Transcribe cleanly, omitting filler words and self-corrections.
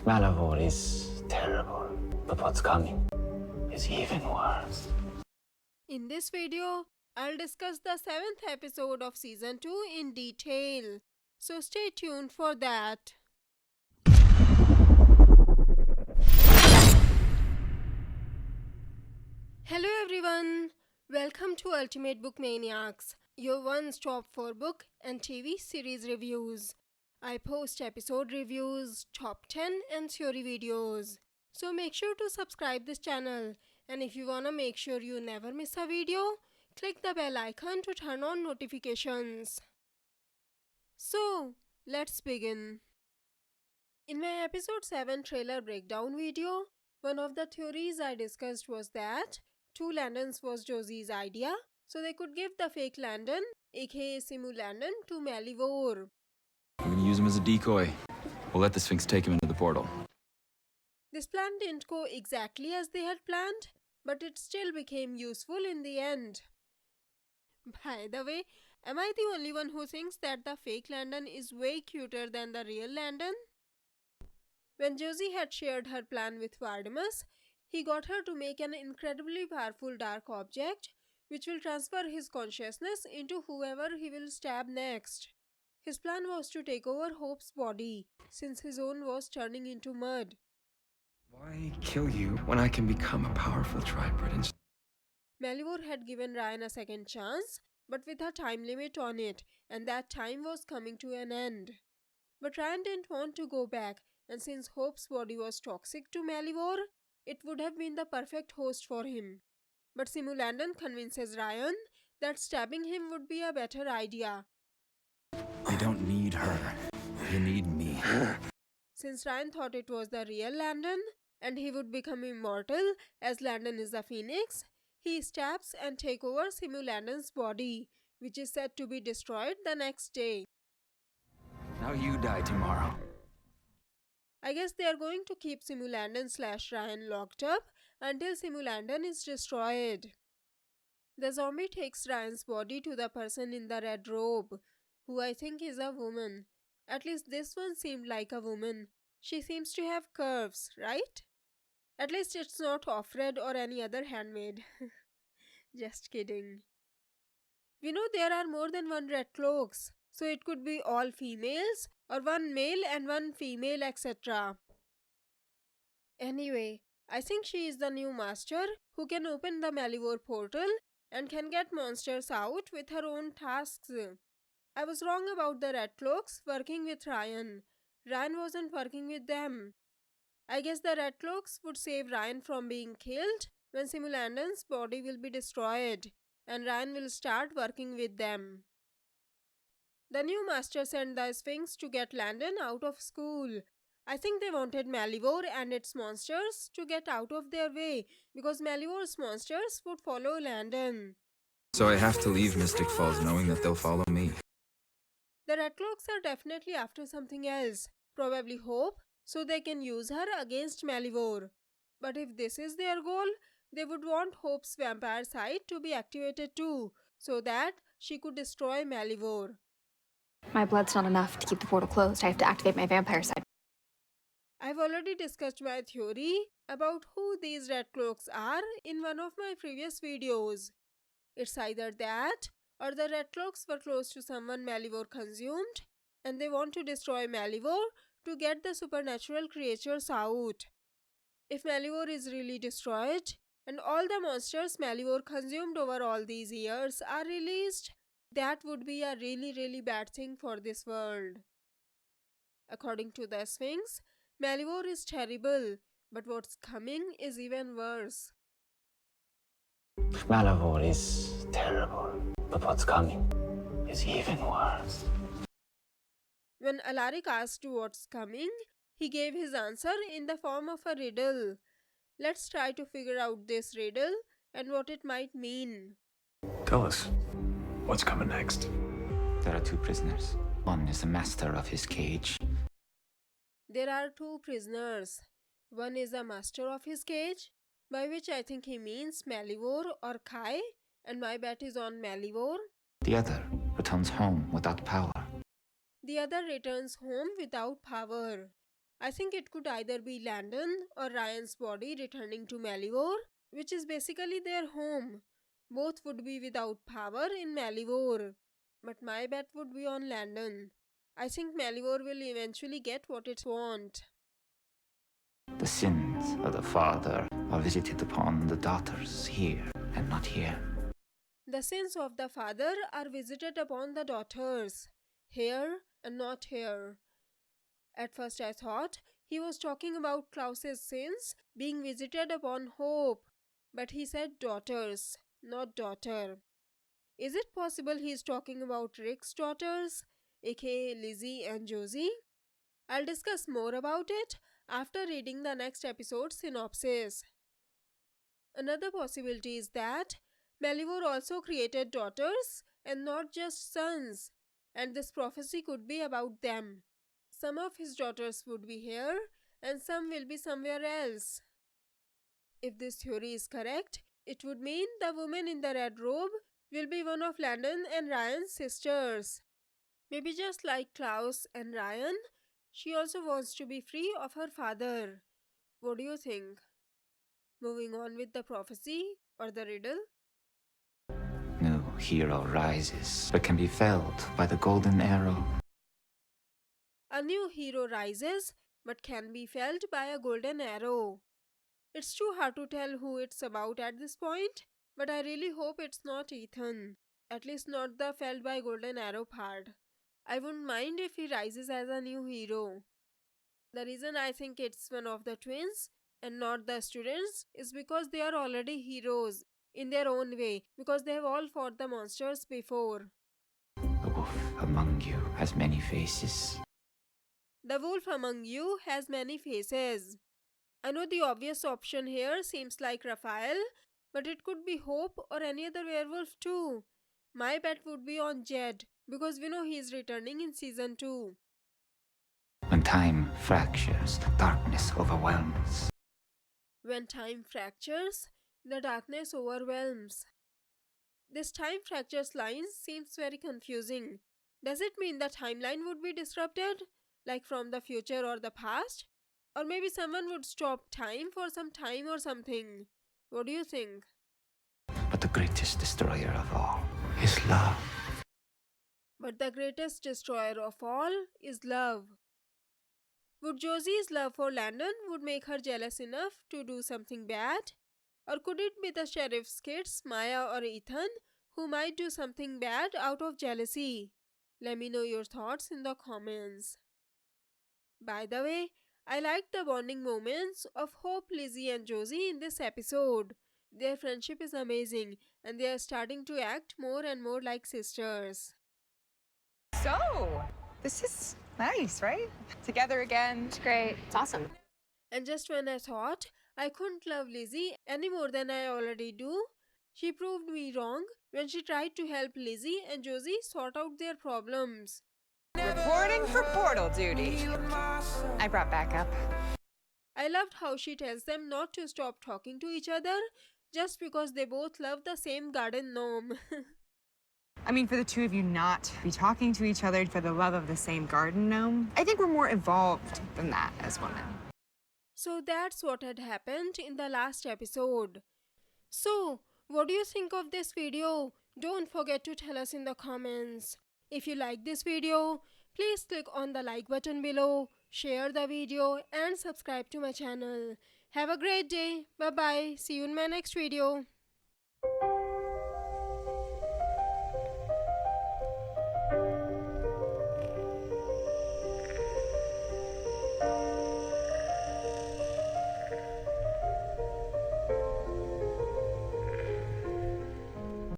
Malivore is terrible, but what's coming is even worse. In this video, I'll discuss the 7th episode of Season 2 in detail, so stay tuned for that. Hello everyone, welcome to Ultimate Book Maniacs, your one-stop for book and TV series reviews. I post episode reviews, top 10 and theory videos. So make sure to subscribe this channel, and if you wanna make sure you never miss a video, click the bell icon to turn on notifications. So, let's begin. In my episode 7 trailer breakdown video, one of the theories I discussed was that two Landons was Josie's idea, so they could give the fake Landon, aka Simu Landon, to Malivore. We're gonna use him as a decoy. We'll let the Sphinx take him into the portal. This plan didn't go exactly as they had planned, but it still became useful in the end. By the way, am I the only one who thinks that the fake Landon is way cuter than the real Landon? When Josie had shared her plan with Vardemus, he got her to make an incredibly powerful dark object which will transfer his consciousness into whoever he will stab next. His plan was to take over Hope's body, since his own was turning into mud. Why kill you when I can become a powerful tribrid instead? Malivore had given Ryan a second chance, but with a time limit on it, and that time was coming to an end. But Ryan didn't want to go back, and since Hope's body was toxic to Malivore, it would have been the perfect host for him. But Simu Landon convinces Ryan that stabbing him would be a better idea. You don't need her. You need me. Since Ryan thought it was the real Landon, and he would become immortal as Landon is the Phoenix, he stabs and takes over Simu Landon's body, which is said to be destroyed the next day. Now you die tomorrow. I guess they are going to keep Simu Landon / Ryan locked up until Simu Landon is destroyed. The zombie takes Ryan's body to the person in the red robe, who I think is a woman. At least this one seemed like a woman. She seems to have curves, right? At least it's not Offred or any other handmaid. Just kidding. We know there are more than one red cloaks, so it could be all females or one male and one female, etc. Anyway, I think she is the new master who can open the Malivore portal and can get monsters out with her own tasks. I was wrong about the red cloaks working with Ryan. Ryan wasn't working with them. I guess the red cloaks would save Ryan from being killed when Simu Landon's body will be destroyed, and Ryan will start working with them. The new master sent the Sphinx to get Landon out of school. I think they wanted Malivore and its monsters to get out of their way because Malivore's monsters would follow Landon. So I have to leave Mystic Falls knowing that they'll follow me. The red cloaks are definitely after something else, probably Hope, so they can use her against Malivore. But if this is their goal, they would want Hope's vampire side to be activated too, so that she could destroy Malivore. My blood's not enough to keep the portal closed. I have to activate my vampire side. I've already discussed my theory about who these red cloaks are in one of my previous videos. It's either that, or the red cloaks were close to someone Malivore consumed, and they want to destroy Malivore to get the supernatural creatures out. If Malivore is really destroyed, and all the monsters Malivore consumed over all these years are released, that would be a really bad thing for this world. According to the Sphinx, Malivore is terrible, but what's coming is even worse. Malivore is terrible, but what's coming is even worse. When Alaric asked what's coming, he gave his answer in the form of a riddle. Let's try to figure out this riddle and what it might mean. Tell us, what's coming next? There are two prisoners. One is the master of his cage. There are two prisoners. One is a master of his cage, by which I think he means Malivore or Kai, and my bet is on Malivore. The other returns home without power. The other returns home without power. I think it could either be Landon or Ryan's body returning to Malivore, which is basically their home. Both would be without power in Malivore. But my bet would be on Landon. I think Malivore will eventually get what it wants. The sins of the father are visited upon the daughters here and not here. The sins of the father are visited upon the daughters, here and not here. At first I thought he was talking about Klaus's sins being visited upon Hope, but he said daughters, not daughter. Is it possible he is talking about Rick's daughters, aka Lizzie and Josie? I'll discuss more about it after reading the next episode's synopsis. Another possibility is that Malivore also created daughters and not just sons, and this prophecy could be about them. Some of his daughters would be here and some will be somewhere else. If this theory is correct, it would mean the woman in the red robe will be one of Landon and Ryan's sisters. Maybe just like Klaus and Ryan, she also wants to be free of her father. What do you think? Moving on with the prophecy or the riddle? New hero rises, but can be felled by the golden arrow. A new hero rises, but can be felled by a golden arrow. It's too hard to tell who it's about at this point, but I really hope it's not Ethan. At least not the felled by golden arrow part. I wouldn't mind if he rises as a new hero. The reason I think it's one of the twins and not the students is because they are already heroes in their own way, because they have all fought the monsters before. The wolf among you has many faces. The wolf among you has many faces. I know the obvious option here seems like Rafael, but it could be Hope or any other werewolf too. My bet would be on Jed, because we know he is returning in season 2. When time fractures, darkness overwhelms. When time fractures, the darkness overwhelms. This time fractures line seems very confusing. Does it mean the timeline would be disrupted, like from the future or the past? Or maybe someone would stop time for some time or something. What do you think? But the greatest destroyer of all is love. But the greatest destroyer of all is love. Would Josie's love for Landon would make her jealous enough to do something bad? Or could it be the sheriff's kids, Maya or Ethan, who might do something bad out of jealousy? Let me know your thoughts in the comments. By the way, I like the bonding moments of Hope, Lizzie and Josie in this episode. Their friendship is amazing and they are starting to act more and more like sisters. So, this is nice, right? Together again. It's great. It's awesome. And just when I thought I couldn't love Lizzie any more than I already do, she proved me wrong when she tried to help Lizzie and Josie sort out their problems. Reporting for portal duty. I brought backup. I loved how she tells them not to stop talking to each other just because they both love the same garden gnome. I mean, for the two of you not to be talking to each other for the love of the same garden gnome, I think we're more evolved than that as women. So that's what had happened in the last episode. So, what do you think of this video? Don't forget to tell us in the comments. If you like this video, please click on the like button below, share the video and subscribe to my channel. Have a great day. Bye bye. See you in my next video.